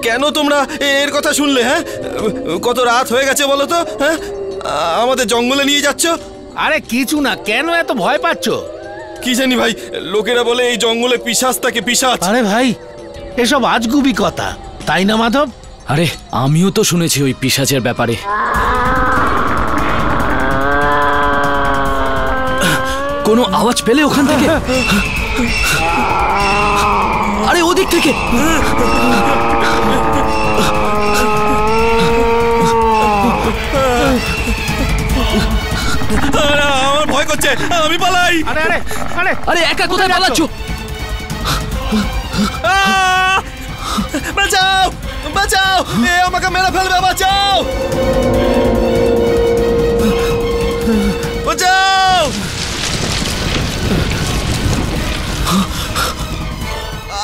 কেন তোমরা এর কথা শুনলে? হ্যাঁ, কত রাত হয়ে গেছে বলো তো? হ্যাঁ, আমাদের জঙ্গলে নিয়ে যাচ্ছ। আরে কিছু না, কেন এত ভয় পাচ্ছ? কি জানি ভাই, লোকেরা বলে এই জঙ্গলে পিশাচ থাকে, পিশাচ। আরে ভাই, এসব আজগুবি কথা, তাই না মাধব? আরে আমিও তো শুনেছি ওই পিশাচের ব্যাপারে। কোনো আওয়াজ পেলে ওখান থেকে? আরে ওদিক থেকে। আমার ভয় করছে, আমি পালাই। আরে আরে আরে আরে একা কোথায় পালাচ্ছ? বাঁচাও, বাঁচাও, এ আমাকে মেরে ফেলবে, বাঁচাও, বাঁচাও।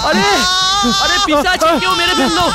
আরে আরে পিশাচ কেউ মেরে ফেললো।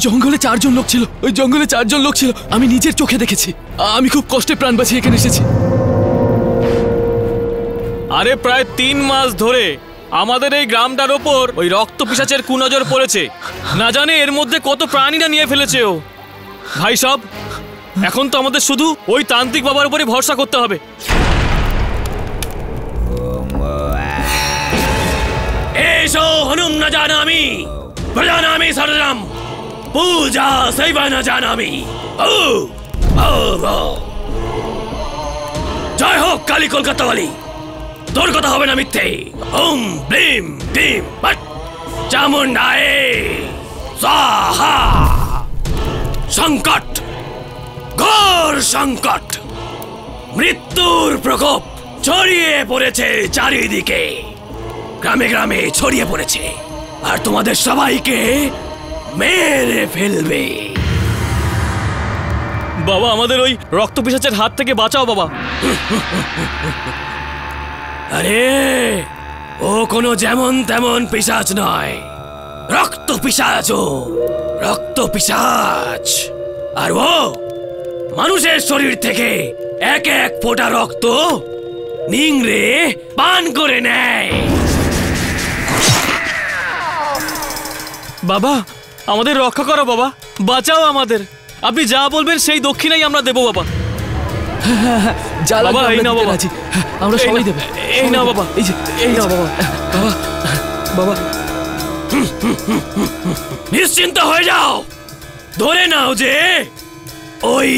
জঙ্গলে 4 জন লোক ছিল, ওই জঙ্গলে 4 জন লোক ছিল। আমি নিজের চোখে দেখেছি। আমি খুব কষ্টে প্রাণ বাঁচিয়ে এখানে এসেছি। আরে প্রায় 3 মাস ধরে আমাদের এই গ্রামটার ওপর ওই রক্ত পিশাচের কুনজর পড়েছে। না জানে এর মধ্যে কত প্রাণীরা নিয়ে ফেলেছে ও। ভাই সব, এখন তো আমাদের শুধু ওই তান্ত্রিক বাবার উপরে ভরসা করতে হবে। এসো হনুম না জানামি, প্রজানামি সররাম, পূজা সেবা না জানামি। জয় হোক কালী কলকাতা বালি, তোর কথা হবে না মিথ্যে। ওম ব্লিম ব্লিম পট চামুন্ডায় স্বাহা। সংকট, ঘোর সংকট, মৃত্যুর প্রকোপ ছড়িয়ে পড়েছে চারিদিকে, গ্রামে গ্রামে ছড়িয়ে পড়েছে, আর তোমাদের সবাইকে মেরে ফেলবে। বাবা, আমাদের ওই রক্ত পিশাচের হাত থেকে বাঁচাও বাবা। আরে ও কোনো যেমন তেমন পিশাচ নয়, রক্ত পিশাচ। ও রক্ত পিশাচ, আর ও মানুষের শরীর থেকে এক এক ফোঁটা রক্ত নিংড়ে পান করে নেয়। বাবা, আমাদের রক্ষা করো বাবা, বাঁচাও আমাদের। আপনি যা বলবেন সেই দক্ষিণাই আমরা দেবো বাবা। বাবা এই নাও বাবা, আমরা সবাই দেব। এই নাও বাবা, এই যে এই নাও বাবা। বাবা বাবা, নিশ্চিন্ত হয়ে যাও, ধরে নাও যে ওই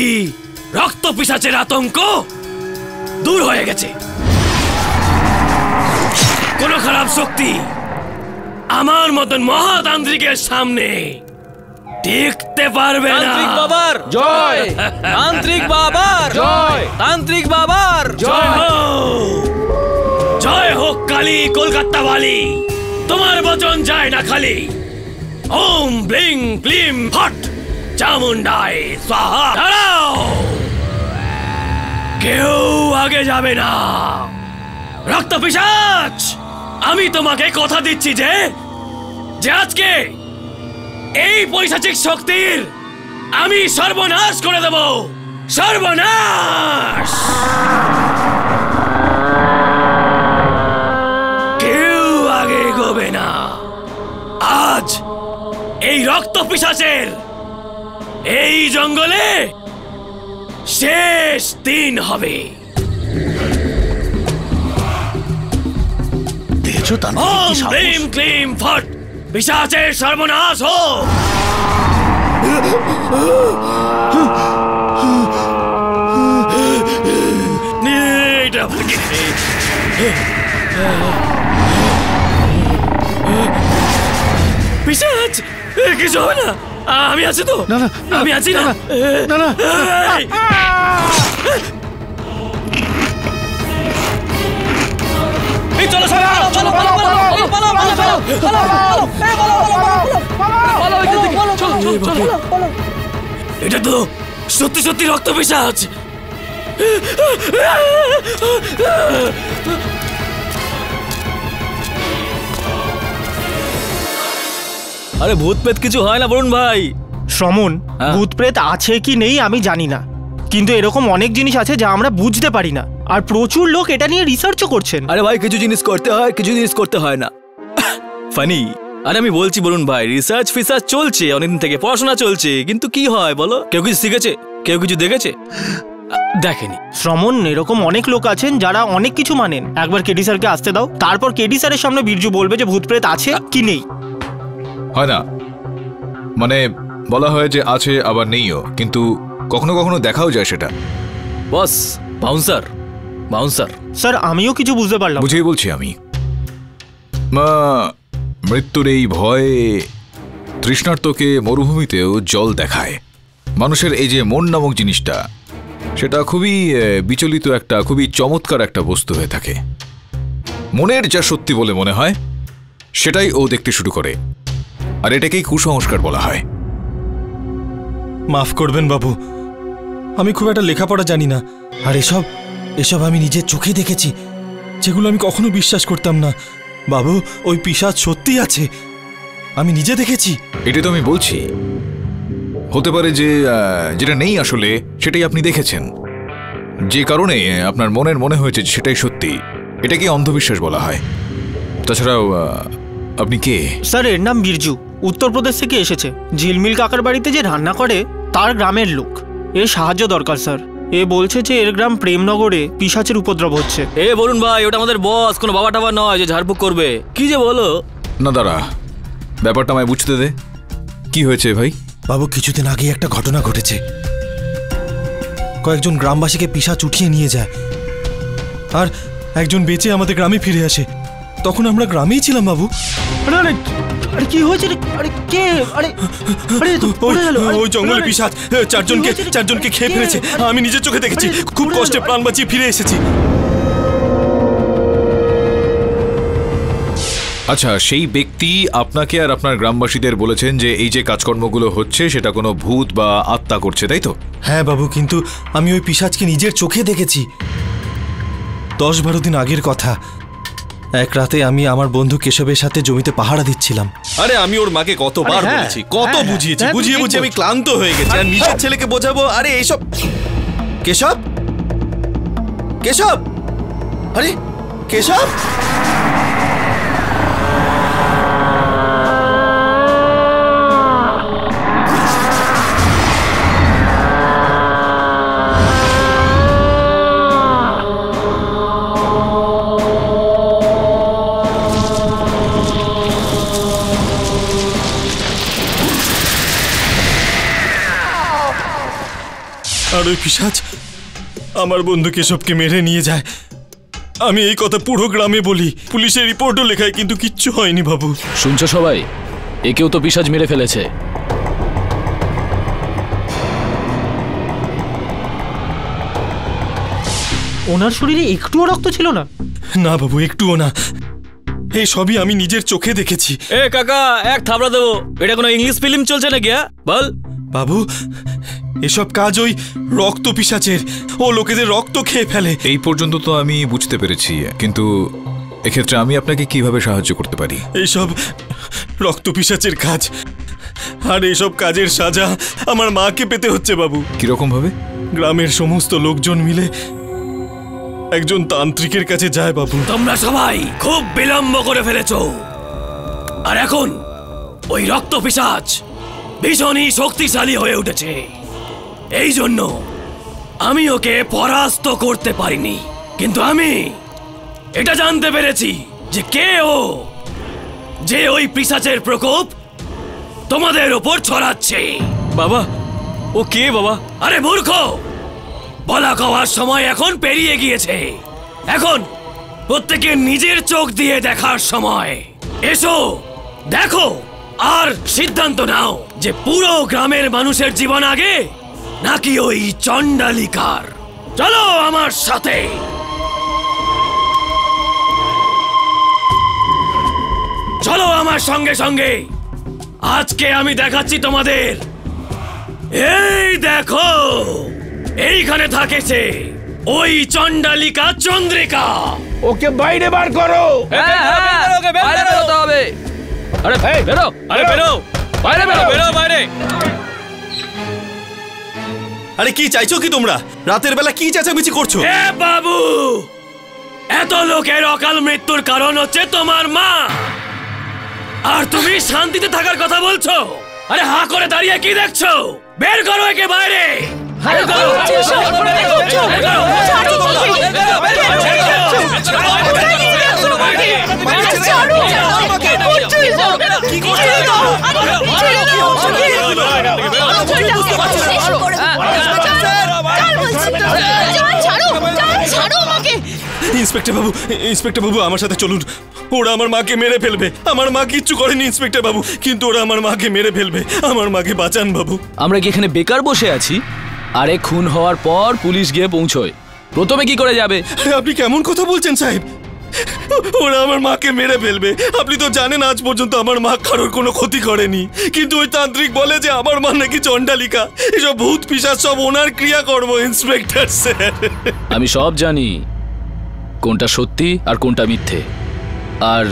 রক্ত পিশাচের আতঙ্ক দূর হয়ে গেছে। কোন খারাপ শক্তি আমার মতন মহাতান্ত্রিকের সামনে টিকতে পারবে না। তান্ত্রিক বাবার জয়, তান্ত্রিক বাবার জয়, তান্ত্রিক বাবার জয় হোক, জয় হোক কালী কলকাতা বালি, তোমার বচন যায় না খালি। ওম ব্লিং ক্লিম ফট চামুন্ডায় স্বাহা। দাঁড়াও, কেউ আগে যাবে না। রক্ত পিশাচ, আমি তোমাকে কথা দিচ্ছি যে আজকে এই পৈশাচিক শক্তির আমি সর্বনাশ করে দেব। সর্বনাশ। আজ এই রক্ত পিশাচের এই জঙ্গলে শেষ দিন হবে। দেখছো তার ওম ক্লিম ক্লিম ফট, পিশাচের সর্বনাশ হোক। এটা ভাগে। পিশাচ কিছু হবে না, আমি আছি তো। না, না, আমি আছি না। না না এই! এই চলো সবাই, চলো এটা তো সত্যি সত্যি রক্ত পিশাচ। আরে ভূত পেত কিছু হয় না বরুণ ভাই। শ্রমণ, হ্যাঁ। ভূত প্রেত আছে কি নেই আমি জানি না, কিন্তু এরকম অনেক জিনিস আছে যা আমরা বুঝতে পারি না, আর প্রচুর লোক এটা নিয়ে রিসার্চও করছেন। আরে ভাই কিছু জিনিস করতে হয়, কিছু জিনিস করতে হয় না। ফানি। আরে আমি বলছি বরুণ ভাই, রিসার্চ ফিসার্চ চলছে অনেকদিন থেকে, পড়াশোনা চলছে, কিন্তু কি হয় বলো? কেউ কিছু শিখেছে? কেউ কিছু দেখেছে? দেখেনি। শ্রমণ, এরকম অনেক লোক আছেন যারা অনেক কিছু মানেন। একবার কেডি স্যারকে আসতে দাও, তারপর কেডি স্যারের সামনে বীরজু বলবে যে ভূত প্রেত আছে কি নেই। হয় না, মানে বলা হয় যে আছে আবার নেইও, কিন্তু কখনো কখনো দেখাও যায় সেটা। বস, বাউন্সার বাউন্সার। স্যার, আমিও কিছু বুঝতে পারলাম। বুঝিয়ে বলছি আমি। মৃত্যুর এই ভয়ে তৃষ্ণার্তকে মরুভূমিতেও জল দেখায়। মানুষের এই যে মন নামক জিনিসটা, সেটা খুবই বিচলিত একটা, খুবই চমৎকার একটা বস্তু হয়ে থাকে। মনের যা সত্যি বলে মনে হয় সেটাই ও দেখতে শুরু করে, আর এটাকেই কুসংস্কার বলা হয়। মাফ করবেন বাবু, আমি খুব একটা লেখাপড়া জানি না, আর এসব আমি নিজের চোখে দেখেছি, যেগুলো আমি কখনো বিশ্বাস করতাম না। বাবু, ওই পিশাচ সত্যি আছে, আমি নিজে দেখেছি। এটা তো আমি বলছি, হতে পারে যে যেটা নেই আসলে সেটাই আপনি দেখেছেন, যে কারণে আপনার মনের মনে হয়েছে সেটাই সত্যি। এটাকে অন্ধবিশ্বাস বলা হয়। তাছাড়াও আপনি কে? স্যার, এর নাম বীরজু, উত্তরপ্রদেশ থেকে এসেছে। ঝিলমিল কাকার বাড়িতে যে রান্না করে তার গ্রামের লোক। এর সাহায্য দরকার স্যার। এ বলছে যে এর গ্রাম প্রেমনগরে পিশাচের উপদ্রব হচ্ছে। এ বরুণ ভাই, ওটা আমাদের বস, কোনো বাবা টাবা নয় যে ঝাড়ফুঁক করবে। কি যে বলো। না দাঁড়া, ব্যাপারটা আমায় বুঝতে দে। কি হয়েছে ভাই? বাবু, কিছুদিন আগেই একটা ঘটনা ঘটেছে। কয়েকজন গ্রামবাসীকে পিশাচ উঠিয়ে নিয়ে যায়, আর একজন বেঁচে আমাদের গ্রামে ফিরে আসে। তখন আমরা গ্রামেই ছিলাম বাবু। আরে আরে আরে কি হয়েছে রে? আরে কে? আরে আরে তো পড়ে গেল। ওই জঙ্গলে পিশাচ চারজনকে খেয়ে ফেলেছে। আমি নিজের চোখে দেখেছি, খুব কষ্টে প্রাণ বাঁচিয়ে ফিরে এসেছি। আচ্ছা, সেই ব্যক্তি আপনাকে আর আপনার গ্রামবাসীদের বলেছেন যে এই যে কাজকর্মগুলো হচ্ছে সেটা কোনো ভূত বা আত্মা করছে, তাই তো? হ্যাঁ বাবু, কিন্তু আমি ওই পিশাচকে নিজের চোখে দেখেছি। 10-12 দিন আগের কথা। এক রাতে আমি আমার বন্ধু কেশবের সাথে জমিতে পাহারা দিচ্ছিলাম। আরে আমি ওর মাকে কতবার বলেছি, কত বুঝিয়েছি, বুঝিয়ে আমি ক্লান্ত হয়ে গেছি। আর নিজের ছেলেকে বোঝাবো? আরে এইসব। কেশব, কেশব, আরে কেশব। আর ওই পিশাচ আমার বন্ধু কেশবকে মেরে নিয়ে যায়। আমি এই কথা পুরো গ্রামে বলি, পুলিশের রিপোর্টও লেখায়, কিন্তু কিচ্ছু হয়নি বাবু। শুনছো সবাই? একেও তো পিশাচ মেরে ফেলেছে। ওনার শরীরে একটুও রক্ত ছিল না? না বাবু, একটুও না। এই সবই আমি নিজের চোখে দেখেছি। এ কাকা, এক থাবড়া দেবো। এটা কোনো ইংলিশ ফিল্ম চলছে নাকি? বল বাবু, এসব কাজ ওই রক্ত পিশাচের। ও লোকেদের রক্ত খেয়ে ফেলে। এই পর্যন্ত তো আমি বুঝতে পেরেছি, কিন্তু এক্ষেত্রে আমি আপনাকে কিভাবে সাহায্য করতে পারি? এইসব রক্ত পিশাচের কাজ, আর এইসব কাজের সাজা আমার মাকে পেতে হচ্ছে বাবু। কিরকম ভাবে? গ্রামের সমস্ত লোকজন মিলে একজন তান্ত্রিকের কাছে যায় বাবু। তোমরা সবাই খুব বিলম্ব করে ফেলেছো, আর এখন ওই রক্ত পিশাচ ভীষণই শক্তিশালী হয়ে উঠেছে। এই জন্য আমি ওকে পরাস্ত করতে পারিনি, কিন্তু আমি এটা জানতে পেরেছি যে কে ও, যে ওই পিশাচের প্রকোপ তোমাদের ওপর ছড়াচ্ছে। বাবা, ও কে বাবা? আরে মূর্খ, বলা কওয়ার সময় এখন পেরিয়ে গিয়েছে। এখন প্রত্যেকের নিজের চোখ দিয়ে দেখার সময়। এসো দেখো আর সিদ্ধান্ত নাও যে পুরো গ্রামের মানুষের জীবন আগে নাকি ওই চণ্ডালিকার। চলো আমার সাথে। চলো আমার সঙ্গে সঙ্গে। আজকে আমি দেখাচ্ছি তোমাদের। এই দেখো, এইখানে থাকেছে ওই চণ্ডালিকা চন্দ্রিকা। ওকে বাইরে বার করো। বাইরে বেরোতে হবে। আরে বেরো, আরে বেরো, বাইরে বেরো, বেরো বাইরে। আরে কি চাইছো কি তোমরা? রাতের বেলা কি চেঁচামেচি করছো? এ বাবু, এত লোকের অকাল মৃত্যুর কারণ হচ্ছে তোমার মা, আর তুমি শান্তিতে থাকার কথা বলছো? আরে হা করে দাঁড়িয়ে কি দেখছো? বের করো একে বাইরে। ইন্সপেক্টর বাবু, ইন্সপেক্টর বাবু আমার সাথে চলুন। ওরা আমার মাকে মেরে ফেলবে। আমার মা কিচ্ছু করেনি ইন্সপেক্টর বাবু, কিন্তু ওরা আমার মাকে মেরে ফেলবে। আমার মাকে বাঁচান বাবু। আমরা কি এখানে বেকার বসে আছি? আরে খুন হওয়ার পর পুলিশ গিয়ে পৌঁছয়, প্রথমে কি করে যাবে? আরে আপনি কেমন কথা বলছেন সাহেব? ওরা আমার মাকে মেরে ফেলবে। আপনি তো জানেন আজ পর্যন্ত আমার মা কারোর কোনো ক্ষতি করেনি, কিন্তু ওই তান্ত্রিক বলে যে আমার মা নাকি চণ্ডালিকা। এসব ভূত পিশাচ সব ওনার ক্রিয়াকর্ম ইন্সপেক্টর স্যার। আমি সব জানি কোনটা সত্যি আর কোনটা মিথ্যে, আর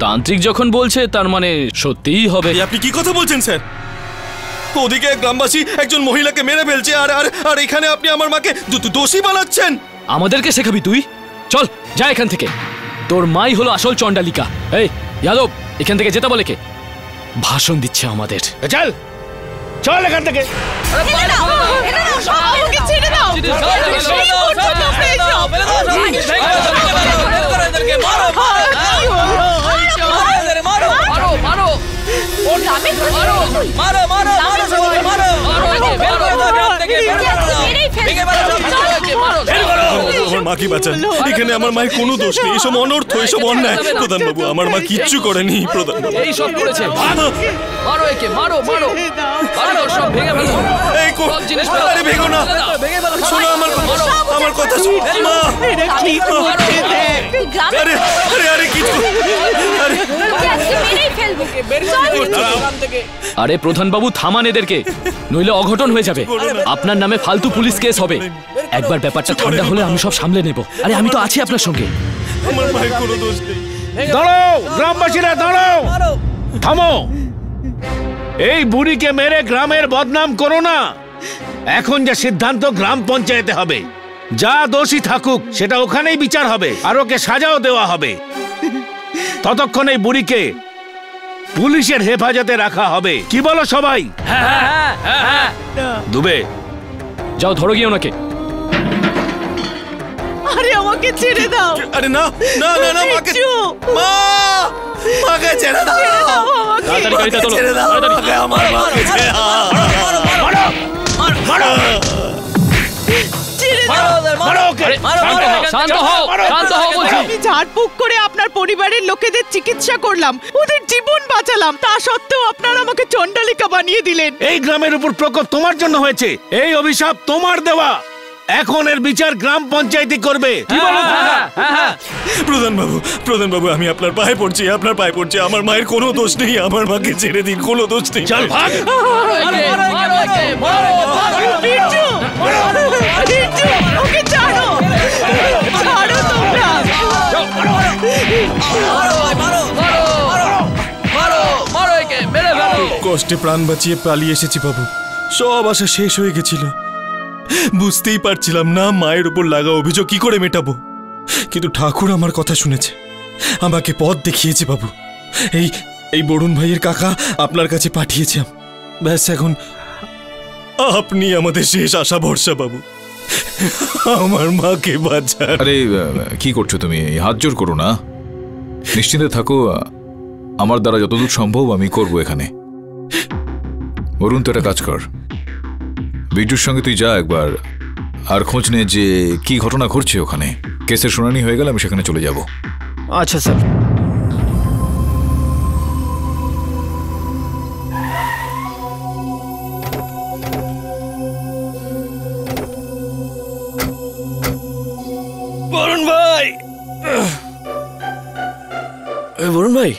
তান্ত্রিক যখন বলছে তার মানে সত্যিই হবে। আপনি কি কথা বলছেন স্যার? ওদিকে এক গ্রামবাসী একজন মহিলাকে মেরে ফেলছে, আর আর আর এখানে আপনি আমার মাকে দোষী বানাচ্ছেন। আমাদেরকে শেখাবি তুই? চল যা এখান থেকে। তোর মাই হলো আসল চণ্ডালিকা। এই যাদব, এখান থেকে যেতে বলে কে? ভাষণ দিচ্ছে আমাদের। চল চল এখান থেকে। আমার মাকে বাঁচান। এখানে আমার মায়ের কোনো দোষ নেই। এসব অনর্থ, এসব অন্যায়। প্রধান বাবু, আমার মা কিচ্ছু করেনি। প্রধান বাবু, এই সব করেছে। মারো একে, মারো মারো মারো, সব ভেঙে ফেলো। এই সব জিনিস আরে ভেঙো না, শোনো আমার কথা, আমার কথা শোনো। মা, আরে আরে আরে কিছু, আরে প্রধান বাবু থামান এদেরকে, নইলে অঘটন হয়ে যাবে। আপনার নামে ফালতু পুলিশ কেস হবে। একবার ব্যাপারটা ঠান্ডা হলে আমি সব সামলে নেব। আরে আমি তো আছি আপনার সঙ্গে। আমার মায়ের কোনো দোষ নেই। দাঁড়াও গ্রামবাসীরা, দাঁড়াও, থামো। এই বুড়িকে মেরে গ্রামের বদনাম করো না। এখন যা সিদ্ধান্ত গ্রাম পঞ্চায়েতে হবে। যা দোষী থাকুক সেটা ওখানেই বিচার হবে, আর ওকে সাজাও দেওয়া হবে। ততক্ষণ এই বুড়িকে পুলিশের হেফাজতে রাখা হবে। কি বলো সবাই? দুবে, যাও ধরো গিয়ে ওনাকে। আরে আমাকে ছেড়ে দাও। আরে না না না না, মাকে মা, মাকে ছেড়ে দাও। তাড়াতাড়ি গাড়িটা তোলো, ছেড়ে দাও মাকে, আমার মাকে ছেড়ে দাও। মারো মারো ওকে। শান্ত হও, শান্ত হও বলছি। আমি ঝাড়ফুঁক করে আপনার পরিবারের লোকেদের চিকিৎসা করলাম, ওদের জীবন বাঁচালাম, তা সত্ত্বেও আপনারা আমাকে চণ্ডালিকা বানিয়ে দিলেন। এই গ্রামের উপর প্রকোপ তোমার জন্য হয়েছে। এই অভিশাপ তোমার দেওয়া। এখন এর বিচার গ্রাম পঞ্চায়েতই করবে। কি বলো? প্রধান বাবু, আমি আপনার পায়ে পড়ছি, আপনার পায়ে পড়ছি। আমার মায়ের কোনো দোষ নেই। আমার মাকে ছেড়ে দিন, কোনো দোষ নেই। চল ভাগ। ওকে ছাড়ো, ছাড়ো তোমরা। কষ্টে প্রাণ বাঁচিয়ে পালিয়ে এসেছি বাবু। সব আশা শেষ হয়ে গেছিল। বুঝতেই পারছিলাম না মায়ের উপর লাগা অভিযোগ কি করে মেটাবো, কিন্তু ঠাকুর আমার কথা শুনেছে, আমাকে পথ দেখিয়েছে বাবু। এই বরুণ ভাইয়ের কাকা আপনার কাছে পাঠিয়েছে। ব্যাস এখন আপনি আমাদের শেষ আশা ভরসা বাবু, আমার মাকে বাঁচান। আরে কি করছো তুমি? হাত জোর করো না, নিশ্চিন্তে থাকো। আমার দ্বারা যতদূর সম্ভব আমি করব এখানে। বরুণ, তো একটা কাজ কর, বিরজুর সঙ্গে তুই যা একবার, আর খোঁজ নে যে কি ঘটনা ঘটছে ওখানে। কেসের শুনানি হয়ে গেলে আমি সেখানে চলে যাব। আচ্ছা স্যার। বরুণ ভাই, বরুণ ভাই,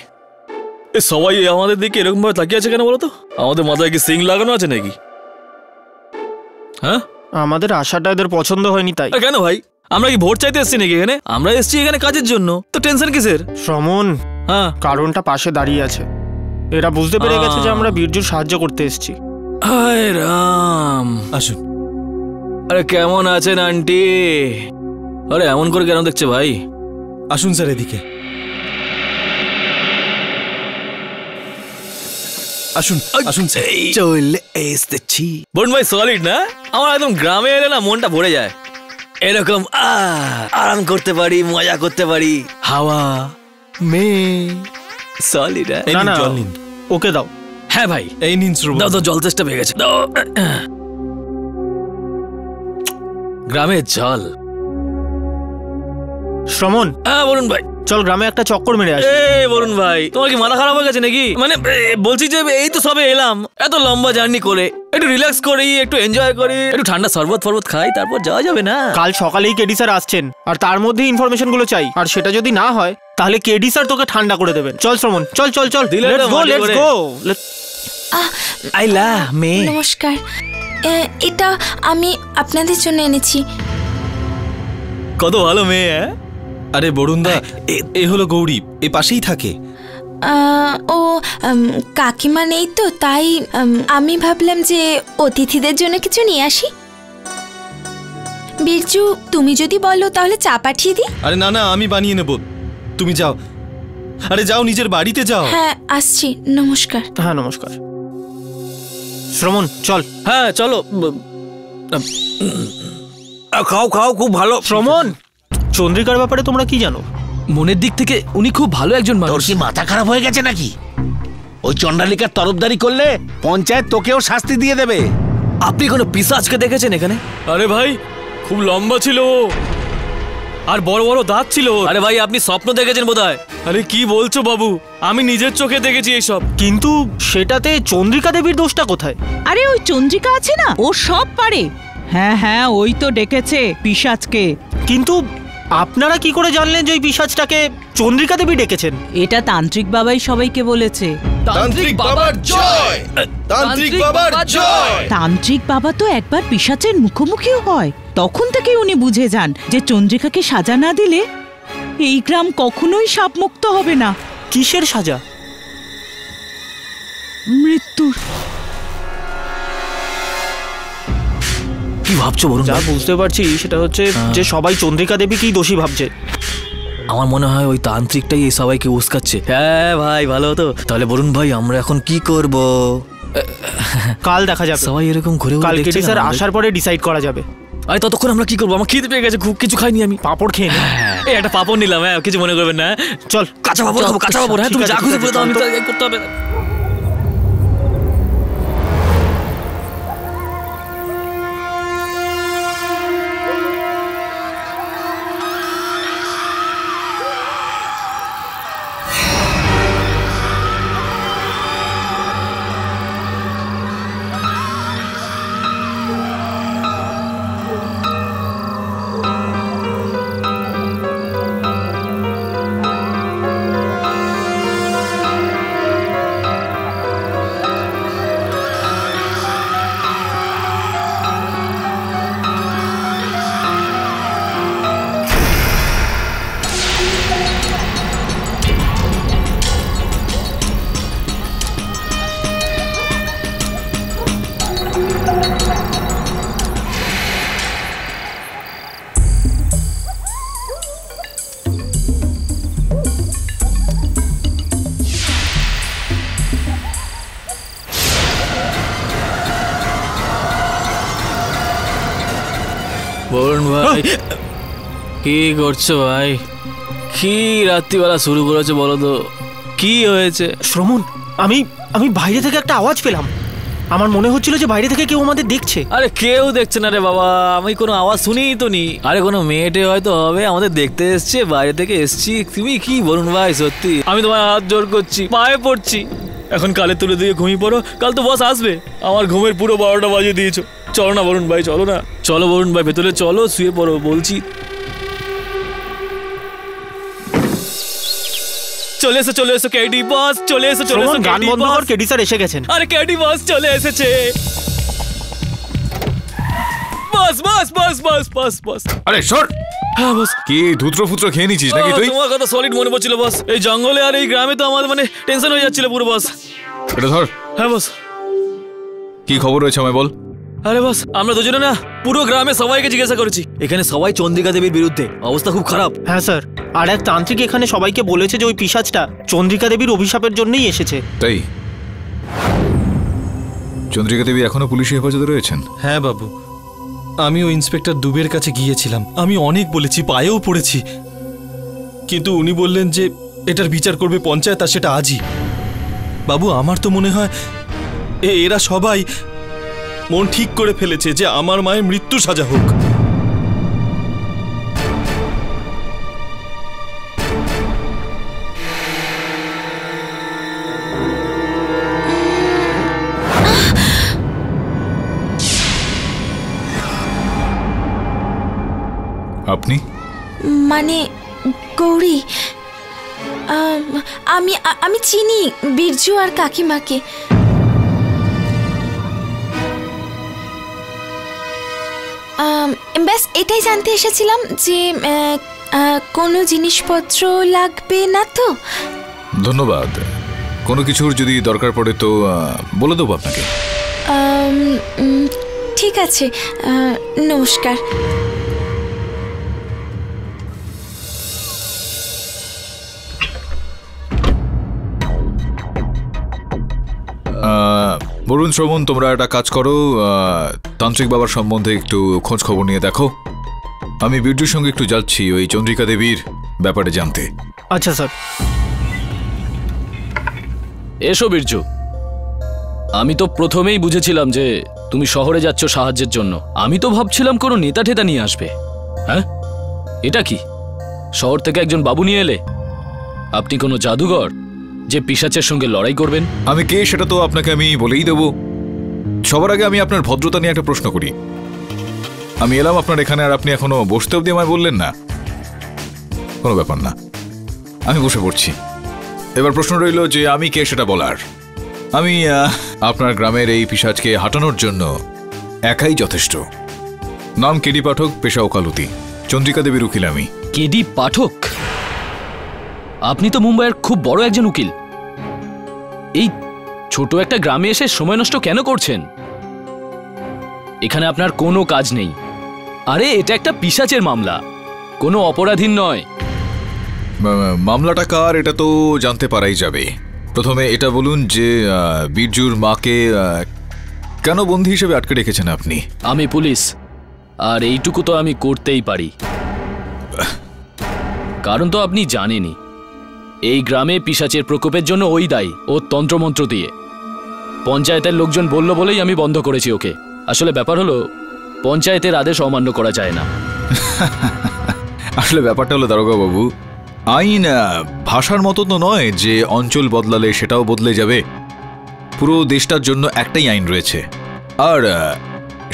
সবাই আমাদের দিকে এরকম ভাবে তাকিয়ে আছে কেন বলো তো? আমাদের মাথায় কি সিং লাগানো আছে নাকি? হ্যাঁ, আমাদের আশাটা এদের পছন্দ হয়নি তাই। কেন ভাই, আমরা কি ভোট চাইতে এসছি নাকি এখানে? আমরা এসছি এখানে কাজের জন্য, তো টেনশন কিসের? শ্রমণ, হ্যাঁ, কারণটা পাশে দাঁড়িয়ে আছে। এরা বুঝতে পেরে গেছে যে আমরা বীরজুর সাহায্য করতে এসেছি। হায় রাম, আসুন। আরে কেমন আছেন আন্টি? আরে এমন করে কেন দেখছে ভাই? আসুন স্যার এদিকে আসুন। আসুন স্যার। চলে এসেছি। বরুণ ভাই সলিড না? আমার একদম গ্রামে এলে না মনটা ভরে যায়। এরকম আরাম করতে পারি, মজা করতে পারি, হাওয়া মেয়ে সলিড। এই না নিন, না, জল নিন। ওকে দাও। হ্যাঁ ভাই, এই নিন শ্রবণ। দাও দাও, জল চেষ্টা পেয়ে গেছে, দাও। গ্রামের জল। শ্রমণ, হ্যাঁ বরুণ ভাই, চল গ্রামে একটা চক্কর মেরে আসি। বরুণ ভাই, তোমার কি মাথা খারাপ হয়ে গেছে নাকি? মানে বলছি যে এই তো সবে এলাম, এত লম্বা জার্নি করে একটু রিল্যাক্স করি, একটু এনজয় করি, একটু ঠান্ডা শরবত ফরবত খাই, তারপর যাওয়া যাবে না? কাল সকালেই কেডি স্যার আসছেন, আর তার মধ্যে ইনফরমেশন গুলো চাই, আর সেটা যদি না হয় তাহলে কেডি স্যার তোকে ঠান্ডা করে দেবেন। চল শ্রমণ, চল চল চল, দিলে লেটস তো গো মাটি লেটস করে। গো। আইলা মে, নমস্কার, এটা আমি আপনাদের জন্য এনেছি। কত ভালো মেয়ে। হ্যাঁ, আরে বরুণ দা, এ হলো গৌরী, এ পাশেই থাকে। ও কাকিমা নেই তো, তাই আমি ভাবলাম যে অতিথিদের জন্য কিছু নিয়ে আসি। বীরজু, তুমি যদি বলো তাহলে চা পাঠিয়ে দিই। আরে না না, আমি বানিয়ে নেব, তুমি যাও। আরে যাও, নিজের বাড়িতে যাও। হ্যাঁ আসছি, নমস্কার। হ্যাঁ নমস্কার। শ্রমণ চল। হ্যাঁ চলো। খাও খাও, খুব ভালো। শ্রমণ, চন্দ্রিকার ব্যাপারে তোমরা কি জানো? মনের দিক থেকে উনি খুব ভালো একজন তোর মানুষ। কি মাথা খারাপ হয়ে গেছে নাকি? ওই চন্ডালিকার তরফদারি করলে পঞ্চায়েত তোকেও শাস্তি দিয়ে দেবে। আপনি কোনো পিশাচকে দেখেছেন এখানে? আরে ভাই, খুব লম্বা ছিল ও, আর বড় বড় দাঁত ছিল। আরে ভাই, আপনি স্বপ্ন দেখেছেন বোধহয়। আরে কি বলছো বাবু, আমি নিজের চোখে দেখেছি এইসব। কিন্তু সেটাতে চন্দ্রিকা দেবীর দোষটা কোথায়? আরে ওই চন্দ্রিকা আছে না, ও সব পারে। হ্যাঁ হ্যাঁ, ওই তো ডেকেছে পিশাচকে। কিন্তু আপনারা কি করে জানলেন যে ওই পিশাচটাকে চন্দ্রিকা দেবী ডেকেছেন? এটা তান্ত্রিক বাবাই সবাইকে বলেছে। তান্ত্রিক বাবার জয়! তান্ত্রিক বাবার জয়! তান্ত্রিক বাবা তো একবার পিশাচের মুখোমুখিও হয়, তখন থেকেই উনি বুঝে যান যে চন্দ্রিকাকে সাজা না দিলে এই গ্রাম কখনোই সাপমুক্ত হবে না। কিসের সাজা? মৃত্যুর। কি ভাবছো বলুন? যা বুঝতে পারছি সেটা হচ্ছে যে সবাই চন্দ্রিকা দেবীকেই দোষী ভাবছে। আমার মনে হয় ওই তান্ত্রিকটাই এই সবাইকে উস্কাচ্ছে। হ্যাঁ ভাই, ভালো হতো। তাহলে বরুণ ভাই, আমরা এখন কি করব? কাল দেখা যাবে। সবাই এরকম ঘুরে কাল কেডি স্যার আসার পরে ডিসাইড করা যাবে। আরে ততক্ষণ আমরা কি করবো? আমার খিদে পেয়ে গেছে, খুব কিছু খাইনি আমি। পাপড় খেয়ে নে। এই একটা পাপড় নিলাম, হ্যাঁ কিছু মনে করবেন না। চল কাঁচা পাপড় খাবো, কাঁচা পাপড়। হ্যাঁ, তুমি যা খুশি বলে দাও, আমি তো এই করতে হবে। বরুণ ভাই কি করছো ভাই? কি রাত্রিবেলা শুরু করেছো বলো তো, কি হয়েছে? শ্রমণ, আমি বাইরে থেকে একটা আওয়াজ পেলাম। আমার মনে হচ্ছিল যে বাইরে থেকে কেউ আমাদের দেখছে। আরে কেউ দেখছে না রে বাবা, আমি কোনো আওয়াজ শুনিই তো নি। আরে কোনো মেয়েটে হয়তো হবে, আমাদের দেখতে এসছে, বাইরে থেকে এসছি। তুমি কি বরুণ ভাই, সত্যি আমি তোমার হাত জোর করছি, পায়ে পড়ছি, এখন কালে তুলে দিয়ে ঘুমিয়ে পড়ো, কাল তো বস আসবে। আমার ঘুমের পুরো 12টা বাজিয়ে দিয়েছো। চলো না বরুণ ভাই, চলো না, চলো বরুণ ভাই, ভেতরে চলো, শুয়ে পড়ো বলছি। চলে এসো কেডি বস, চলে এসো গান বন্ধ কর, কেডি স্যার এসে গেছেন। আরে কেডি বস চলে এসেছে। বস বস বস বস বস বস আরে সর। হ্যাঁ বস। কি ধুত্র খেয়ে নিছিস নাকি তুই? তোমার কথা সলিড মনে পড়ছিল বস। এই জঙ্গলে আর এই গ্রামে তো আমাদের মানে টেনশন হয়ে যাচ্ছিল পুরো বস। এটা ধর। হ্যাঁ বস। কি খবর রয়েছে আমায় বল। আরে বস, আমরা দুজনে না পুরো গ্রামে সবাইকে জিজ্ঞাসা করেছি, এখানে সবাই চন্দ্রিকা দেবীর বিরুদ্ধে, অবস্থা খুব খারাপ। হ্যাঁ স্যার, আর এক তান্ত্রিক এখানে সবাইকে বলেছে যে ওই পিশাচটা চন্দ্রিকা দেবীর অভিশাপের জন্যই এসেছে। তাই চন্দ্রিকা দেবী এখনো পুলিশি হেফাজতে রয়েছেন? হ্যাঁ বাবু, আমি ওই ইন্সপেক্টর দুবের কাছে গিয়েছিলাম, আমি অনেক বলেছি, পায়েও পড়েছি, কিন্তু উনি বললেন যে এটার বিচার করবে পঞ্চায়েত, আর সেটা আজই। বাবু আমার তো মনে হয় এরা সবাই মন ঠিক করে ফেলেছে যে আমার মায়ের মৃত্যু সাজা হোক। আপনি? মানে গৌরী, আমি চিনি বীরজু আর কাকিমাকে। ব্যাস এটাই জানতে এসেছিলাম যে কোনো জিনিসপত্র লাগবে না তো? ধন্যবাদ। কোনো কিছুর যদি দরকার পড়ে তো বলে দেবো আপনাকে। ঠিক আছে, নমস্কার। বরুণ, শ্রবণ, তোমরা একটা কাজ করো, তান্ত্রিক বাবার সম্বন্ধে একটু খোঁজ খবর নিয়ে দেখো। আমি বীরজুর সঙ্গে একটু যাচ্ছি ওই চন্দ্রিকা দেবীর ব্যাপারে জানতে। আচ্ছা স্যার। এসো বীরজু। আমি তো প্রথমেই বুঝেছিলাম যে তুমি শহরে যাচ্ছ সাহায্যের জন্য। আমি তো ভাবছিলাম কোনো নেতা ঠেতা নিয়ে আসবে। হ্যাঁ, এটা কি শহর থেকে একজন বাবু নিয়ে এলে? আপনি কোনো জাদুঘর যে পিশাচের সঙ্গে লড়াই করবেন? আমি কে সেটা তো আপনাকে আমি বলেই দেব। সবার আগে আমি আপনার ভদ্রতা নিয়ে একটা প্রশ্ন করি। আমি এলাম আপনার এখানে, আর আপনি এখনো বসতে অবধি আমায় বললেন না। কোনো ব্যাপার না, আমি বসে পড়ছি। এবার প্রশ্ন রইল যে আমি কে সেটা বলার। আমি আপনার গ্রামের এই পিশাচকে হাঁটানোর জন্য একাই যথেষ্ট। নাম কেডি পাঠক, পেশা ওকালতি, চন্দ্রিকা দেবীর উকিল আমি। কেডি পাঠক? আপনি তো মুম্বাইয়ের খুব বড় একজন উকিল। এই ছোট একটা গ্রামে এসে সময় নষ্ট কেন করছেন? এখানে আপনার কোনো কাজ নেই। আরে এটা একটা পিশাচের মামলা, কোনো অপরাধীর নয়। মামলাটা কার এটা তো জানতে পারাই যাবে। প্রথমে এটা বলুন যে বীরজুর মাকে কেন বন্দী হিসেবে আটকে রেখেছেন আপনি? আমি পুলিশ, আর এইটুকু তো আমি করতেই পারি। কারণ তো আপনি জানেনই, এই গ্রামে পিশাচের প্রকোপের জন্য ওই দায়ী। ও তন্ত্রমন্ত্র দিয়ে পঞ্চায়েতের লোকজন বলল বলেই আমি বন্ধ করেছি ওকে। আসলে ব্যাপার হলো, পঞ্চায়েতের আদেশ অমান্য করা যায় না। আসলে ব্যাপারটা হলো দারোগা বাবু, আইন ভাষার মতো তো নয় যে অঞ্চল বদলালে সেটাও বদলে যাবে। পুরো দেশটার জন্য একটাই আইন রয়েছে, আর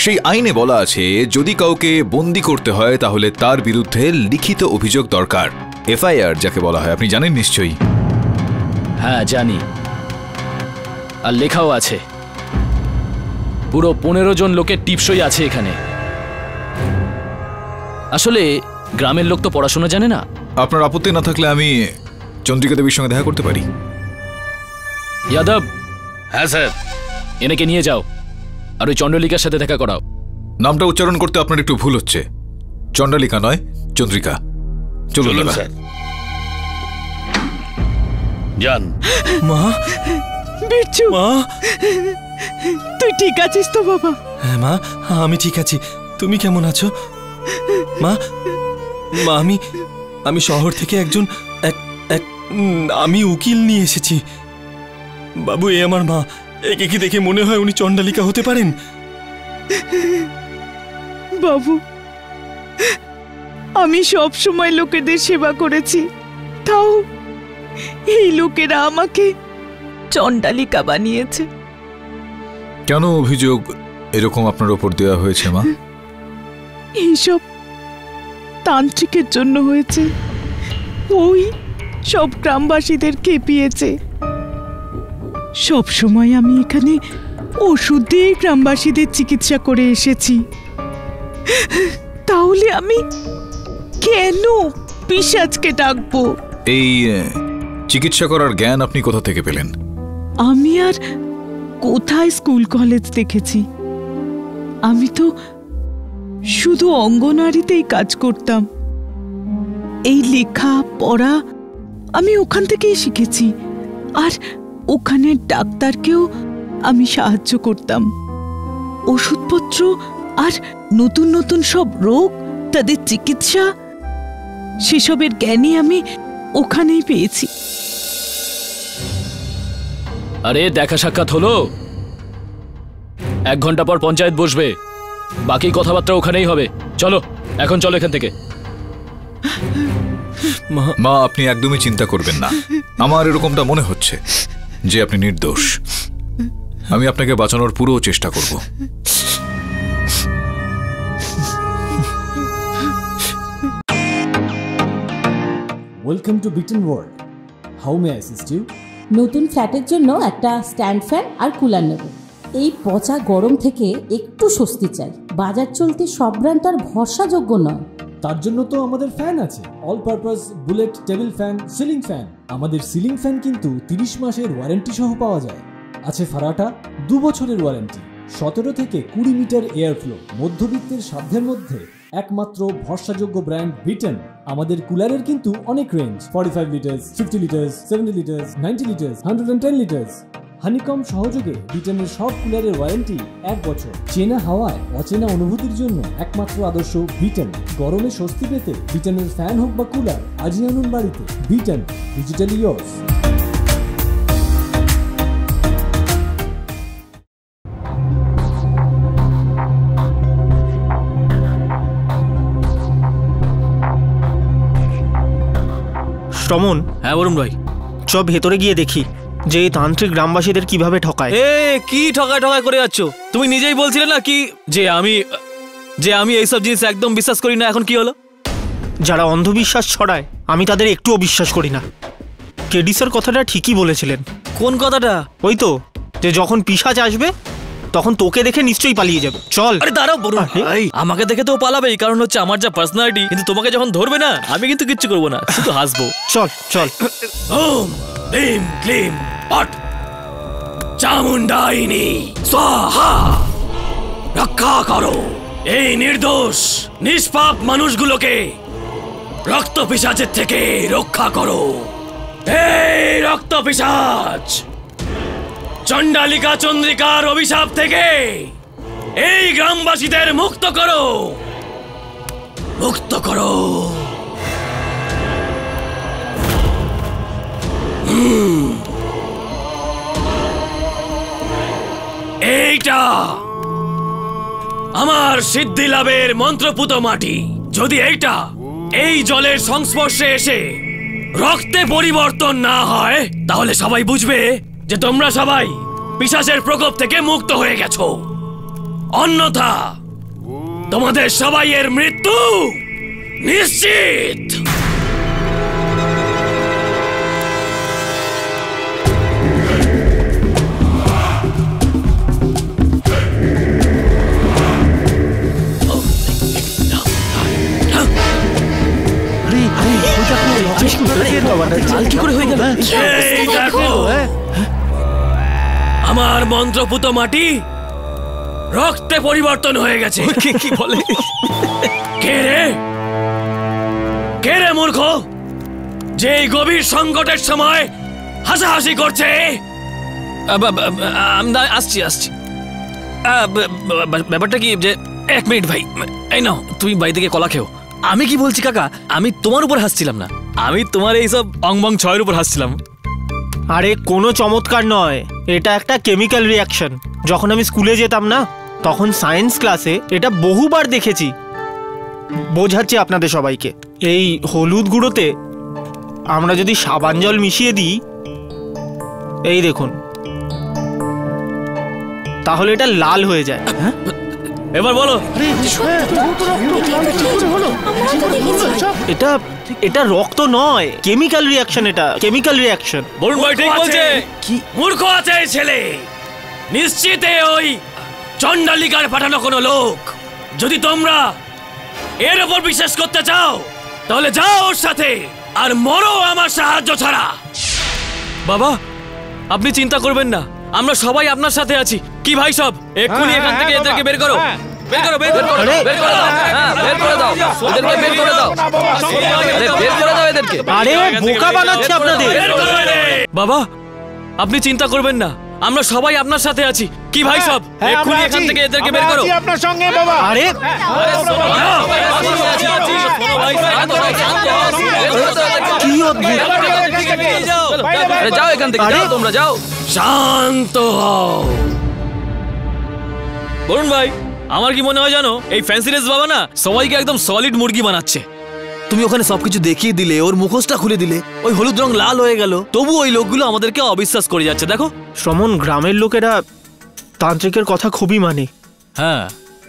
সেই আইনে বলা আছে যদি কাউকে বন্দি করতে হয় তাহলে তার বিরুদ্ধে লিখিত অভিযোগ দরকার, এফআইআর যাকে বলা হয়। আপনি জানেন নিশ্চয়ই। হ্যাঁ জানি, আর লেখাও আছে। পুরো 15 জন লোকের টিপসই আছে এখানে। আসলে গ্রামের লোক তো পড়াশোনা জানে না। আপনার আপত্তি না থাকলে আমি চন্দ্রিকা দেবীর সঙ্গে দেখা করতে পারি। যাদব। হ্যাঁ স্যার। এনেকে নিয়ে যাও, আর ওই চন্ডলিকার সাথে দেখা করাও। নামটা উচ্চারণ করতে আপনার একটু ভুল হচ্ছে, চন্ডলিকা নয়, চন্দ্রিকা। চলুন স্যার। যান। মা, বিরজু, মা, তুই ঠিক আছিস তো বাবা? হ্যাঁ মা, আমি ঠিক আছি। তুমি কেমন আছো? মা মা আমি শহর থেকে আমি উকিল নিয়ে এসেছি। বাবু, এ আমার মা। একে কি দেখে মনে হয় উনি চণ্ডালিকা হতে পারেন? বাবু, আমি সব সময় লোকেদের সেবা করেছি, তাও এই লোকেরা আমাকে চণ্ডালিকা বানিয়েছে। কেন অভিযোগ এরকম আপনার ওপর দেওয়া হয়েছে মা? এইসব তান্ত্রিকের জন্য হয়েছে। ওই সব গ্রামবাসীদের খেপিয়েছে। সব সময় আমি এখানে ওষুধ দিয়ে গ্রামবাসীদের চিকিৎসা করে এসেছি, তাহলে আমি কেন পিশাচকে ডাকবো? এই চিকিৎসা করার জ্ঞান আপনি কোথা থেকে পেলেন? আমি আর কোথায় স্কুল কলেজ দেখেছি? আমি তো শুধু অঙ্গনারীতেই কাজ করতাম। এই লেখা পড়া আমি ওখান থেকেই শিখেছি। আর ওখানের ডাক্তারকেও আমি সাহায্য করতাম। ওষুধপত্র আর নতুন নতুন সব রোগ, তাদের চিকিৎসা, সেসবের জ্ঞানই আমি ওখানেই পেয়েছি। আরে দেখা সাক্ষাৎ হলো, 1 ঘন্টা পর পঞ্চায়েত বসবে, বাকি কথাবার্তা ওখানেই হবে। চলো এখন, চলো এখান থেকে। মা, আপনি একদমই চিন্তা করবেন না। আমার এরকমটা মনে হচ্ছে যে আপনি নির্দোষ। আমি আপনাকে বাঁচানোর পুরো চেষ্টা করব। Welcome to Biten world. How may I assist you? নতুন ফ্ল্যাটের জন্য একটা স্ট্যান্ড ফ্যান আর কুলার নেব। এই পচা গরম থেকে একটু স্বস্তি চাই। বাজার চলতে সব ব্র্যান্ড তো আর ভরসাযোগ্য নয়। তার জন্য তো আমাদের ফ্যান আছে, all purpose bullet table fan, ceiling fan. আমাদের সিলিং ফ্যান কিন্তু 30 মাসের ওয়ারেন্টি সহ পাওয়া যায়। আছে ফারাটা 2 বছরের ওয়ারেন্টি, 17 থেকে 20 মিটার এয়ার ফ্লো। মধ্যবিত্তের সাধ্যের মধ্যে একমাত্র ভরসাযোগ্য ব্র্যান্ড বিটেন। আমাদের কুলারের কিন্তু অনেক range, 45 litres, 50 litres, 70 litres, 90 litres, 110 litres. Honeycomb সহযোগে বিটেনের সব কুলারের ওয়ারেন্টি 1 বছর। চেনা হাওয়ায় অচেনা অনুভূতির জন্য একমাত্র আদর্শ বিটেন। গরমে স্বস্তি পেতে বিটেনের ফ্যান হোক বা কুলার, আজই আনুন বাড়িতে। Beaten, digitally yours. শ্রমণ, হ্যাঁ বলুন ভাই। চ ভেতরে গিয়ে দেখি যে এই তান্ত্রিক গ্রামবাসীদের কিভাবে ঠকায়। কি ঠকায় করে যাচ্ছ? তুমি নিজেই বলছিলে না কি যে আমি এইসব জিনিস একদম বিশ্বাস করি না। এখন কি হলো? যারা অন্ধবিশ্বাস ছড়ায় আমি তাদের একটুও বিশ্বাস করি না। কেডি স্যার কথাটা ঠিকই বলেছিলেন। কোন কথাটা? ওই তো, যে যখন পিশাচ আসবে তখন তোকে দেখে নিশ্চয়ই পালিয়ে যাবে। চল। আরে দাঁড়াও বলুন। আমাকে দেখে তো পালাবেই, কারণ হচ্ছে আমার যা পার্সোনালিটি। কিন্তু তোমাকে যখন ধরবে না, আমি কিন্তু কিচ্ছু করবো না, শুধু হাসবো। চল চল। ওম ক্লিম ক্লিম পট চামুন্ডাইনি স্বাহা। রক্ষা করো এই নির্দোষ নিষ্পাপ মানুষগুলোকে, রক্ত পিশাচের থেকে রক্ষা করো। এই রক্ত পিশাচ, চণ্ডালিকা চন্দ্রিকার অভিশাপ থেকে এই গ্রামবাসীদের মুক্ত করো, মুক্ত করো। এইটা আমার সিদ্ধি লাভের মন্ত্রপুত মাটি। যদি এইটা এই জলের সংস্পর্শে এসে রক্তে পরিবর্তন না হয়, তাহলে সবাই বুঝবে যে তোমরা সবাই পিশাচের প্রকোপ থেকে মুক্ত হয়ে গেছো। অন্যথা তোমাদের সবাইয়ের মৃত্যু নিশ্চিত। আমার মন্ত্রপুত মাটি রক্তে পরিবর্তন হয়ে গেছে। কি বলে? কে রে মূর্খ, যে এই গভীর সংকটের সময় হাসাহাসি করছে? আসছি। ব্যাপারটা কি যে এক মিনিট ভাই, এই নাও তুমি বাড়ি থেকে কলা খেও। আমি কি বলছি কাকা, আমি তোমার উপর হাসছিলাম না, আমি তোমার এইসব অংবং ছয়ের উপর হাসছিলাম। আরে কোনো চমৎকার নয়, এটা একটা কেমিক্যাল রিয়াকশন। যখন আমি স্কুলে যেতাম না, তখন সায়েন্স ক্লাসে এটা বহুবার দেখেছি। বোঝাচ্ছি আপনাদের সবাইকে, এই হলুদ গুঁড়োতে আমরা যদি সাবান জল মিশিয়ে দিই, এই দেখুন, তাহলে এটা লাল হয়ে যায়। এবার বলো। এটা এটা রক্ত নয়, কেমিক্যাল রিয়াকশন, এটা কেমিক্যাল রিয়াকশন। বরুণ ভাই ঠিক বলছে। কি মূর্খ আছে এই ছেলে, নিশ্চিত ওই চণ্ডালিকার পাঠানো কোনো লোক। যদি তোমরা এর উপর বিশ্বাস করতে চাও, তাহলে যাও ওর সাথে আর মরো আমার সাহায্য ছাড়া। বাবা আপনি চিন্তা করবেন না, আমরা সবাই আপনার সাথে আছি। কি ভাই সব, এক্ষুনি এখান থেকে এদেরকে বের করো, বের করো, বের করো, বের করে দাও, হ্যাঁ বের করে দাও, এদেরকে বের করে দাও, আরে বের করে দাও এদেরকে। আরে বোকা বানাচ্ছে আপনাদের। বাবা আপনি চিন্তা করবেন না, আমরা সবাই আপনার সাথে আছি। কি ভাই সব, এক্ষুনি এখান থেকে এদেরকে বের করো। আপনার সঙ্গে বাবা। আরে কি অদ্ভুত। যাও এখান থেকে, যাও তোমরা যাও। শান্ত হও। বরুণ ভাই আমার কি মনে হয় জানো, এই ফ্যান্সি ড্রেস বাবা না সবাইকে একদম সলিড মুরগি বানাচ্ছে। তুমি ওখানে সবকিছু দেখিয়ে দিলে, ওর মুখোশটা খুলে দিলে, ওই হলুদ রং লাল হয়ে গেল, তবু ওই লোকগুলো আমাদেরকে অবিশ্বাস করে যাচ্ছে। দেখো শ্রমণ, গ্রামের লোকেরা তান্ত্রিকের কথা খুবই মানে। হ্যাঁ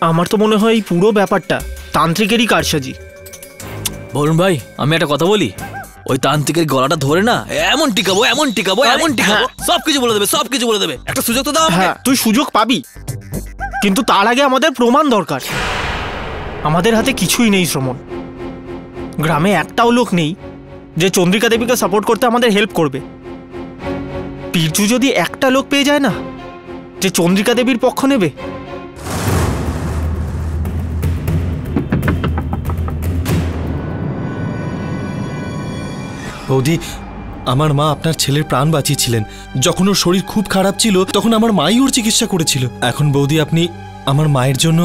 আমার তো মনে হয় এই পুরো ব্যাপারটা তান্ত্রিকেরই কারসাজি। বরুণ ভাই আমি একটা কথা বলি, ওই তান্ত্রিকের গলাটা ধরে না এমন টিকাবো, এমন টিকাবো, এমন টিকাবো, সবকিছু বলে দেবে, সবকিছু বলে দেবে। একটা সুযোগ তো দাও। হ্যাঁ তুই সুযোগ পাবি, কিন্তু তার আগে আমাদের প্রমাণ দরকার। আমাদের হাতে কিছুই নেই শ্রমণ। গ্রামে একটাও লোক নেই যে চন্দ্রিকা দেবীকে সাপোর্ট করতে আমাদের হেল্প করবে। পিরচু যদি একটা লোক পেয়ে যায় না যে চন্দ্রিকা দেবীর পক্ষ নেবে, বৌদি, আমার মা আপনার ছেলের প্রাণ বাঁচিয়েছিলেন। যখন ওর শরীর খুব খারাপ ছিল, তখন আমার মাই ওর চিকিৎসা করেছিল। এখন বৌদি আপনি আমার মায়ের জন্য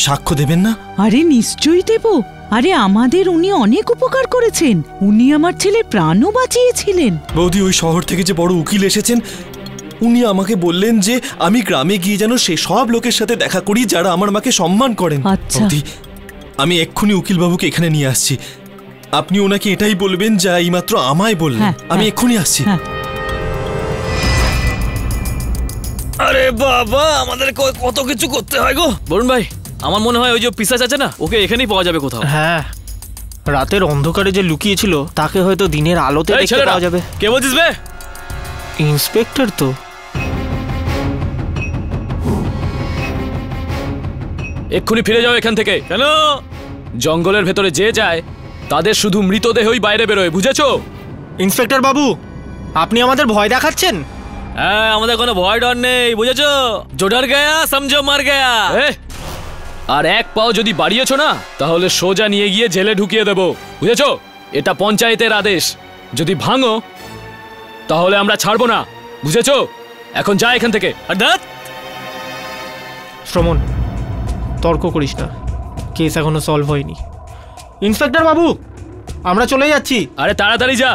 সাক্ষ্য দেবেন না? আরে নিশ্চয়ই দেব। আরে আমাদের উনি অনেক উপকার করেছেন, উনি আমার ছেলের প্রাণও বাঁচিয়েছিলেন। বৌদি, ওই শহর থেকে যে বড় উকিল এসেছেন, উনি আমাকে বললেন যে আমি গ্রামে গিয়ে যেন সে সব লোকের সাথে দেখা করি যারা আমার মাকে সম্মান করেন। আচ্ছা। বৌদি, আমি এক্ষুনি উকিলবাবুকে এখানে নিয়ে আসছি। আপনি ওনাকে এটাই বলবেন যা এইমাত্র আমায় বললেন। আমি এক্ষুনি আসছি। আরে বাবা আমাদের কত কিছু করতে হয় গো। বরুণ ভাই আমার মনে হয় ওই যে পিশাচ আছে না, ওকে এখানেই পাওয়া যাবে কোথাও। হ্যাঁ, রাতের অন্ধকারে যে লুকিয়েছিল তাকে হয়তো দিনের আলোতে দেখতে পাওয়া যাবে। কে বলছিস বে? ইন্সপেক্টর তো। এক্ষুনি ফিরে যাও এখান থেকে। কেন? জঙ্গলের ভেতরে যে যায় তাদের শুধু মৃতদেহই বাইরে বেরোয়, বুঝেছো? ইন্সপেক্টর বাবু, আপনি আমাদের ভয় দেখাচ্ছেন। হ্যাঁ, আমাদের কোনো ভয় ডর নেই, বুঝেছো? जो डर गया समझो मर गया। আর এক পাও যদি বাড়িয়েছো না, তাহলে সোজা নিয়ে গিয়ে জেলে ঢুকিয়ে দেবো, বুঝেছো? এটা পঞ্চায়েতের আদেশ, যদি ভাঙো তাহলে আমরা ছাড়বো না, বুঝেছো? এখন যা এখান থেকে। শ্রমণ, তর্ক করিস না, কেস এখনো সলভ হয়নি। ইন্সপেক্টর বাবু, আমরা চলে যাচ্ছি। আরে তাড়াতাড়ি যা।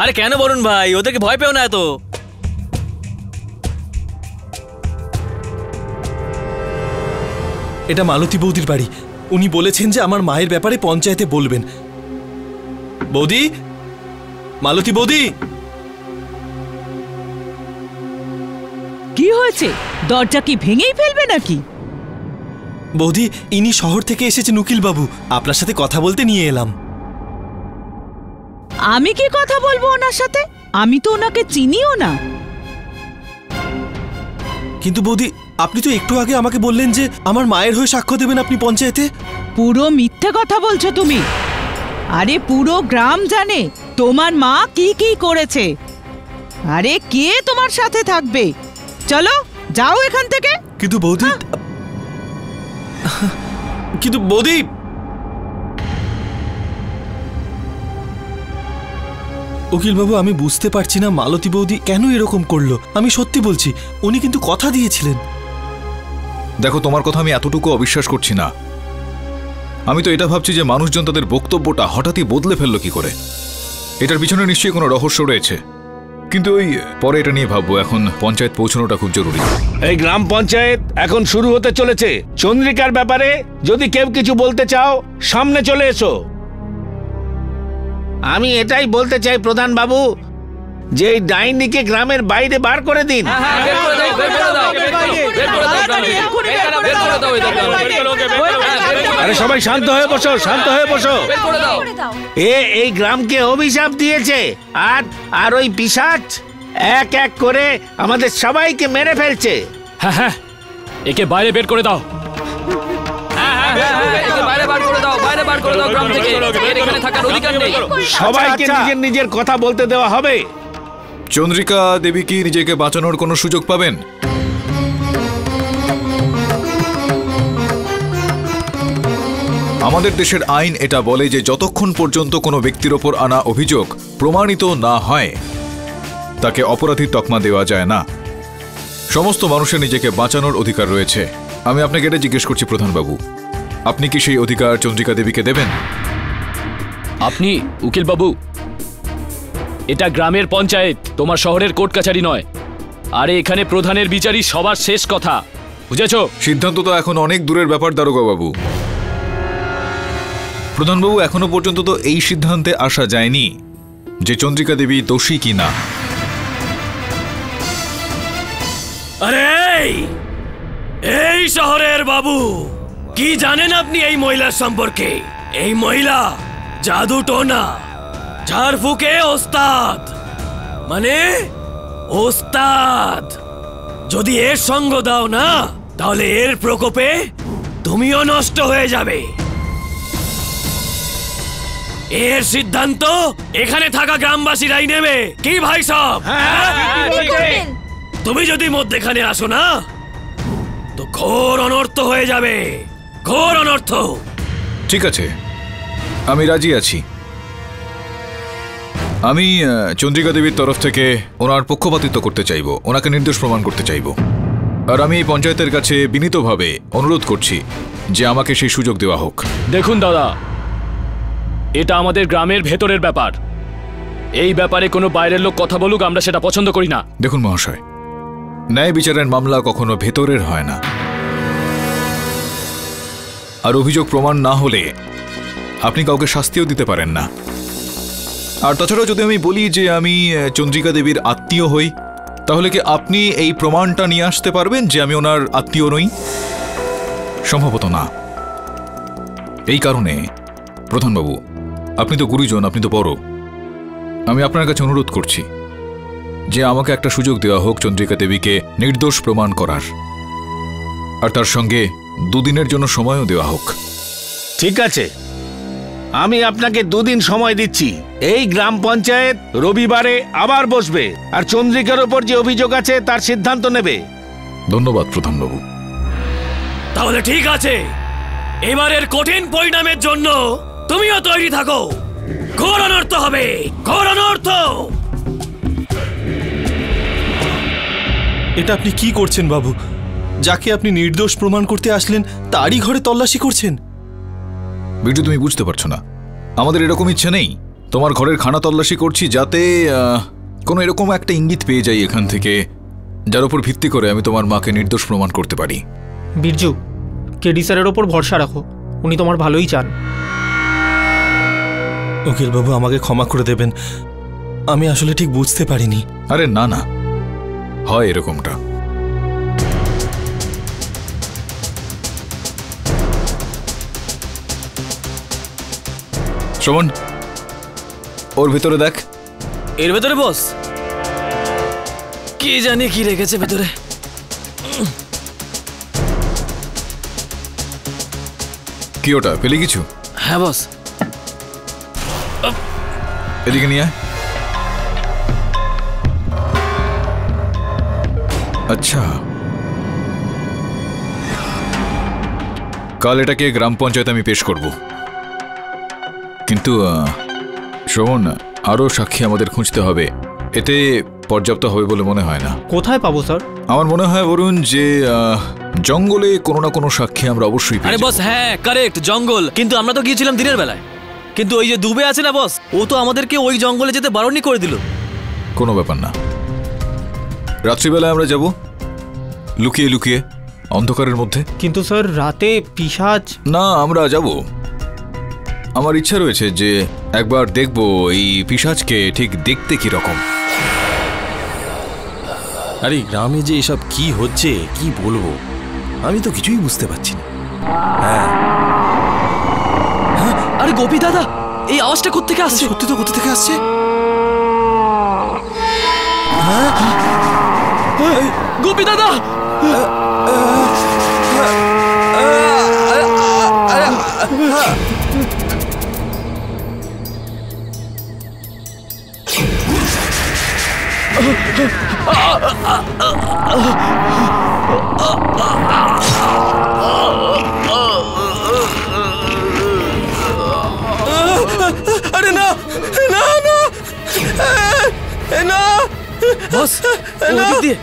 আরে কেন বরুণ ভাই, ওদেরকে ভয় পেও না এত। এটা মালতী বৌদির বাড়ি। উনি বলেছেন যে আমার মায়ের ব্যাপারে পঞ্চায়েতে বলবেন। বৌদি, মালতী বৌদি। কি হয়েছে? দরজা কি ভেঙেই ফেলবে নাকি? বৌদি, ইনি শহর থেকে এসেছেন উকিল বাবু, আপনার সাথে কথা বলতে নিয়ে এলাম। আমি কি কথা বলবো ওনার সাথে? আমি তো ওনাকে চিনিও না। কিন্তু বৌদি, আপনি তো একটু আগে আমাকে বললেন যে আমার মায়ের হয়ে সাক্ষ্য দেবেন আপনি পঞ্চায়েতে। পুরো মিথ্যে কথা বলছো তুমি। আরে পুরো গ্রাম জানে তোমার মা কি কি করেছে। আরে কে তোমার সাথে থাকবে? চলো যাও এখান থেকে। কিন্তু বৌদি, কিন্তু বৌদি, উকিল বাবু, আমি বুঝতে পারছি না মালতী বৌদি কেন এরকম করলো। আমি সত্যি বলছি, উনি কিন্তু কথা দিয়েছিলেন। দেখো, তোমার কথা আমি এতটুকু অবিশ্বাস করছি না। আমি তো এটা ভাবছি যে মানুষজন তাদের বক্তব্যটা হঠাৎই বদলে ফেললো কি করে। এটার পিছনে নিশ্চয়ই কোনো রহস্য রয়েছে, কিন্তু ওই পরে এটা নিয়ে ভাববো। এখন পঞ্চায়েত পৌঁছানোটা খুব জরুরি। এই গ্রাম পঞ্চায়েত এখন শুরু হতে চলেছে। চন্দ্রিকার ব্যাপারে যদি কেউ কিছু বলতে চাও, সামনে চলে এসো। আমি এটাই বলতে চাই প্রধান বাবু, যে এই ডাইনিকে গ্রামের বাইরে বার করে দিন। আরে সবাই শান্ত হয়ে বসো, শান্ত হয়ে বসো। এই গ্রামকে অভিশাপ দিয়েছে, আর ওই পিশাচ এক এক করে আমাদের সবাইকে মেরে ফেলছে। হ্যাঁ হ্যাঁ, একে বাইরে বের করে দাও। সবাইকে নিজের নিজের কথা বলতে দেওয়া হবে। চন্দ্রিকা দেবী কি নিজেকে বাঁচানোর কোনো সুযোগ পাবেন? আমাদের দেশের আইন এটা বলে যে যতক্ষণ পর্যন্ত কোনো ব্যক্তির ওপর আনা অভিযোগ প্রমাণিত না হয়, তাকে অপরাধীর তকমা দেওয়া যায় না। সমস্ত মানুষের নিজেকে বাঁচানোর অধিকার রয়েছে। আমি আপনাকে এটা জিজ্ঞেস করছি প্রধানবাবু, আপনি কি সেই অধিকার চন্দ্রিকা দেবীকে দেবেন? আপনি উকিল বাবু, এটা গ্রামের পঞ্চায়েত, তোমার শহরের কোর্ট কাছারি নয়। আরে এখানে প্রধানের বিচারই সবার শেষ কথা, বুঝেছো? সিদ্ধান্ত তো এখন অনেক দূরের ব্যাপার দারোগা বাবু। প্রধানবাবু, এখনো পর্যন্ত তো এই সিদ্ধান্তে আসা যায়নি যে চন্দ্রিকা দেবী দোষী কি না। আরে এই শহরের বাবু, কি জানেন আপনি এই মহিলার সম্পর্কে? এই মহিলা জাদু টোনা ঝাড়ফুঁকে ওস্তাদ, মানে ওস্তাদ। যদি এর সঙ্গ দাও না, তাহলে এর প্রকোপে তুমিও নষ্ট হয়ে যাবে। এর সিদ্ধান্ত এখানে থাকা গ্রামবাসীরাই নেবে। কি ভাই সব? তুমি যদি মধ্যেখানে আসো না, তো ঘোর অনর্থ হয়ে যাবে, ঘোর অনর্থ। ঠিক আছে, আমি রাজি আছি। আমি চন্দ্রিকা দেবীর তরফ থেকে ওনার পক্ষপাতিত্ব করতে চাইব, ওনাকে নির্দোষ প্রমাণ করতে চাইব। আর আমি এই পঞ্চায়েতের কাছে বিনীতভাবে অনুরোধ করছি যে আমাকে সেই সুযোগ দেওয়া হোক। দেখুন দাদা, এটা আমাদের গ্রামের ভেতরের ব্যাপার। এই ব্যাপারে কোনো বাইরের লোক কথা বলুক, আমরা সেটা পছন্দ করি না। দেখুন মহাশয়, ন্যায় বিচারের মামলা কখনো ভেতরের হয় না। আর অভিযোগ প্রমাণ না হলে আপনি কাউকে শাস্তিও দিতে পারেন না। আর তাছাড়াও যদি আমি বলি যে আমি চন্দ্রিকা দেবীর আত্মীয় হই, তাহলে কি আপনি এই প্রমাণটা নিয়ে আসতে পারবেন যে আমি ওনার আত্মীয় নই? সম্ভবত না। এই কারণে প্রধানবাবু, আপনি তো গুরুজন, আপনি তো বড়, আমি আপনার কাছে অনুরোধ করছি যে আমাকে একটা সুযোগ দেওয়া হোক চন্দ্রিকা দেবীকে নির্দোষ প্রমাণ করার, আর তার সঙ্গে 2 দিনের জন্য সময়ও দেওয়া হোক। ঠিক আছে, আমি আপনাকে 2 দিন সময় দিচ্ছি। এই গ্রাম পঞ্চায়েত রবিবারে আবার বসবে, আর চন্দ্রিকার উপর যে অভিযোগ আছে তার সিদ্ধান্ত নেবে। ধন্যবাদ প্রধানবাবু। তাহলে ঠিক আছে, এবারের কঠিন পরিণামের জন্য তুমিও তৈরি থাকো। ঘোর অনর্থ হবে, ঘোর অনর্থ। এটা আপনি কি করছেন বাবু? যাকে আপনি নির্দোষ প্রমাণ করতে আসলেন তারই ঘরে তল্লাশি করছেন। বিটু, তুমি বুঝতে পারছো না, আমাদের এরকম ইচ্ছে নেই। তোমার ঘরের খানা তল্লাশি করছি যাতে কোনো এরকম একটা ইঙ্গিত পেয়ে যাই এখান থেকে, যার উপর ভিত্তি করে আমি তোমার মাকে নির্দোষ প্রমাণ করতে পারি। বীরজু, কেডি স্যারের ওপর ভরসা রাখো, উনি তোমার ভালোই চান। উকিল বাবু, আমাকে ক্ষমা করে দেবেন, আমি আসলে ঠিক বুঝতে পারিনি। আরে না না, হয় এরকমটা। শ্রবণ, ওর ভেতরে দেখ। এর ভেতরে বস, কি জানি কি রেখেছে ভেতরে। কি ওটা, পেলি কিছু? হ্যাঁ বস। এদিকে নিয়ে আয়। আচ্ছা, কাল এটাকে গ্রাম পঞ্চায়েত আমি পেশ করব, কিন্তু শ্রবণ, আরো সাক্ষী আমাদের খুঁজতে হবে। এতে পর্যাপ্ত হবে বলে মনে হয় না। কোথায় পাবো স্যার? আমার মনে হয় বরুণ যে জঙ্গলে কোনো না কোনো সাক্ষী আমরা অবশ্যই পেয়ে আরে যাবো। বস, হ্যাঁ কারেক্ট, জঙ্গল। কিন্তু আমরা তো গিয়েছিলাম দিনের বেলায়, কিন্তু ওই যে দুবে আছে না বস, ও তো আমাদেরকে ওই জঙ্গলে যেতে বারণই করে দিল। কোনো ব্যাপার না, রাত্রিবেলায় আমরা যাব লুকিয়ে লুকিয়ে অন্ধকারের মধ্যে। কিন্তু স্যার রাতে পিশাচ। না, আমরা যাব। আমার ইচ্ছা রয়েছে যে একবার দেখব এই পিশাচকে ঠিক দেখতে কি রকম। আরে গ্রামে যে এসব কি হচ্ছে কি বলবো, আমি তো কিছুই বুঝতে পারছি না। আরে গোপী দাদা, এই আওয়াজটা কোত্থেকে আসছে? সত্যি তো কোথা থেকে আসছে? গোপী দাদা, আরে না না না না বস, ওদিক দিয়ে।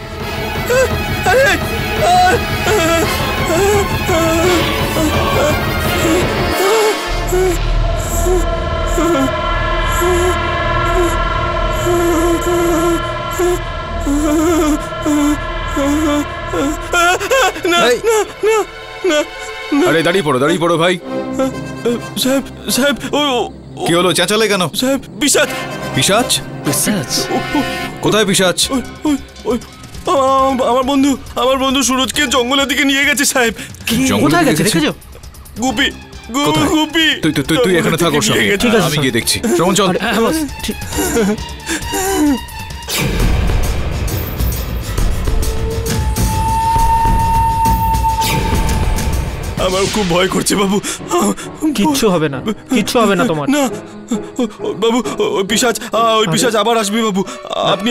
আরে দাঁড়িয়ে পড়ো ভাই। সাহেব সাহেব, কি হলো, চেঁচালে কেন? সাহেব, পিশাচ। পিশাচ? কোথায় পিশাচ? আমার বন্ধু সুরজকে জঙ্গলের দিকে নিয়ে গেছে সাহেব। কোথায় গেছে দেখেছো? গুপি কোথায়? গুপি। তুই এখানে থাক ওর সঙ্গে, ঠিক আছে, আমি গিয়ে দেখছি। শ্রবণ চল। হ্যাঁ বস, ঠিক। আমার খুব ভয় করছে বাবু। কিচ্ছু হবে না, কিচ্ছু হবে না তোমার। না বাবু, ওই পিশাচ আবার আসবে বাবু। আপনি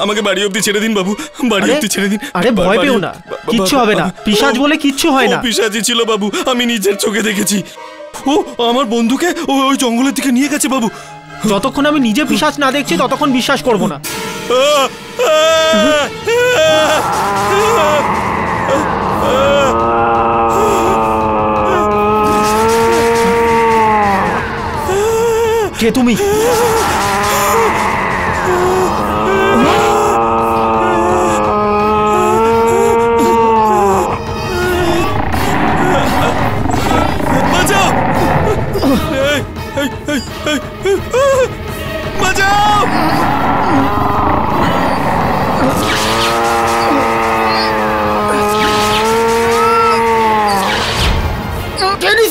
আমাকে বাড়ি অবধি ছেড়ে দিন বাবু, বাড়ি অবধি ছেড়ে দিন। আরে ভয় পেও না, কিচ্ছু হবে না। পিশাচ বলে কিচ্ছু হয় না। পিশাচই ছিল বাবু, আমি নিজের চোখে দেখেছি। ও আমার বন্ধুকে ওই জঙ্গলের দিকে নিয়ে গেছে বাবু। যতক্ষণ আমি নিজে পিশাচ না দেখছি ততক্ষণ বিশ্বাস করবো না। কে তুমি? বাঁচাও, বাঁচাও।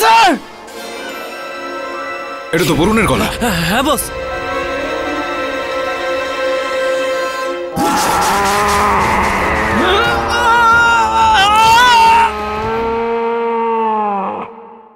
স্যার, এটা তো বরুণের গলা। হ্যাঁ বস।